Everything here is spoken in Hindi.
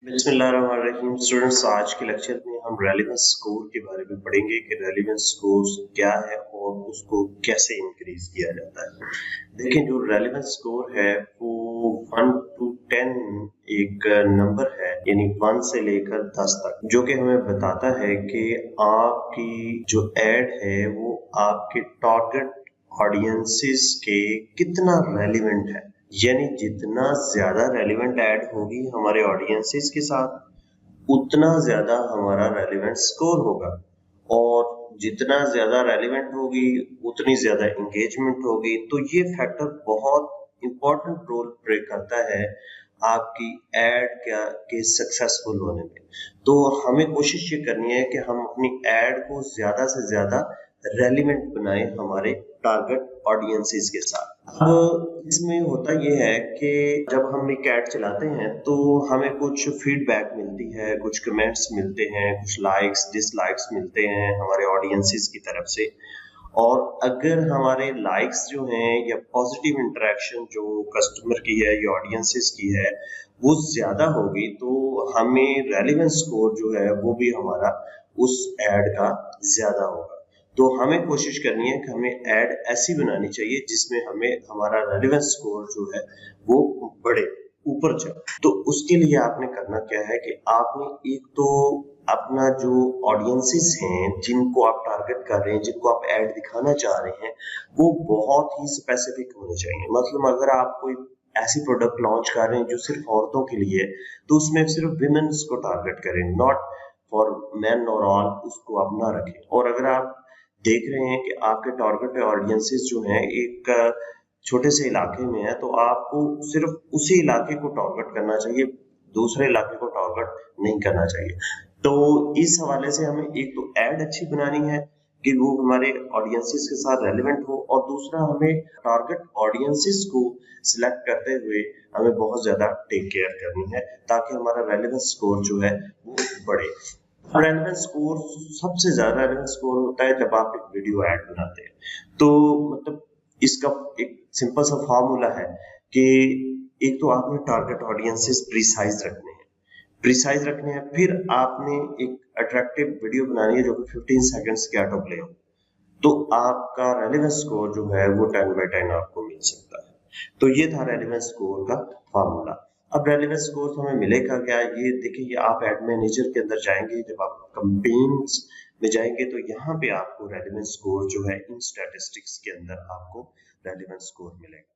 बिस्मिल्लाहिर्रहमानिर्रहीम। स्टूडेंट्स, आज के लेक्चर में हम रेलेवेंस स्कोर के बारे में पढ़ेंगे कि रेलेवेंस स्कोर क्या है और उसको कैसे इंक्रीज किया जाता है। देखिए, जो रेलेवेंस स्कोर है वो 1 to 10 एक नंबर है, यानी 1 से लेकर 10 तक, जो कि हमें बताता है कि आपकी जो एड है वो आपके टारगेट ऑडियंसेस के कितना रेलिवेंट है। यानी जितना ज्यादा रेलिवेंट ऐड होगी हमारे ऑडियंसेस के साथ, उतना ज्यादा हमारा रेलिवेंट स्कोर होगा, और जितना ज्यादा रेलिवेंट होगी उतनी ज्यादा एंगेजमेंट होगी। तो ये फैक्टर बहुत इंपॉर्टेंट रोल प्ले करता है आपकी एड के सक्सेसफुल होने में। तो हमें कोशिश ये करनी है कि हम अपनी एड को ज्यादा से ज्यादा रेलिवेंट बनाए हमारे टारगेट ऑडियंसेस के साथ। अब इसमें होता ये है कि जब हम एक ऐड चलाते हैं तो हमें कुछ फीडबैक मिलती है, कुछ कमेंट्स मिलते हैं, कुछ लाइक्स डिसलाइक्स मिलते हैं हमारे ऑडियंसेस की तरफ से। और अगर हमारे लाइक्स जो हैं या पॉजिटिव इंटरेक्शन जो कस्टमर की है या ऑडियंसेस की है वो ज्यादा होगी, तो हमें रेलेवेंस स्कोर जो है वो भी हमारा उस एड का ज्यादा होगा। तो हमें कोशिश करनी है कि हमें ऐड ऐसी बनानी चाहिए जिसमें हमें हमारा रेलेवेंस स्कोर जो है वो बढ़े, ऊपर जाए। तो उसके लिए आपने करना क्या है कि आपने एक तो अपना जो ऑडियंसेस हैं जिनको आप टारगेट कर रहे हैं, जिनको आप ऐड दिखाना चाह रहे हैं, वो बहुत ही स्पेसिफिक होने चाहिए। मतलब अगर आप कोई ऐसी प्रोडक्ट लॉन्च कर रहे हैं जो सिर्फ औरतों के लिए है, तो उसमें सिर्फ विमेन्स को टारगेट करें, नॉट फॉर मैन और ऑल, उसको आप ना रखें। और अगर आप देख रहे हैं कि आपके टारगेट ऑडियंसेस जो हैं एक छोटे से इलाके में है, तो आपको सिर्फ उसी इलाके को टारगेट करना चाहिए, दूसरे इलाके को टारगेट नहीं करना चाहिए। तो इस हवाले से हमें एक तो ऐड अच्छी बनानी है कि वो हमारे ऑडियंसेस के साथ रेलेवेंट हो, और दूसरा हमें टारगेट ऑडियंसेस को सिलेक्ट करते हुए हमें बहुत ज्यादा टेक केयर करनी है ताकि हमारा रेलेवेंस स्कोर जो है वो बढ़े। रेलेवेंस स्कोर सबसे ज्यादा रेलेवेंस स्कोर होता है जब आप एक वीडियो ऐड बनाते हैं। तो मतलब इसका एक सिंपल सा फार्मूला है कि एक तो आपने टारगेट ऑडियंसेस प्रिसाइज रखने हैं, फिर आपने एक अट्रैक्टिव वीडियो बनानी है जो कि 15 सेकंड्स के ऑटो प्ले हो, तो आपका रेलेवेंस स्कोर जो है वो 10/10 आपको मिल सकता है। तो ये था रेलेवेंस स्कोर का फार्मूला। अब रेलेवेंस स्कोर हमें मिलेगा क्या, ये देखिए, ये आप एड मैनेजर के अंदर जाएंगे, जब आप कैंपेन्स में जाएंगे तो यहाँ पे आपको रेलेवेंस स्कोर जो है इन स्टैटिस्टिक्स के अंदर आपको रेलेवेंस स्कोर मिलेगा।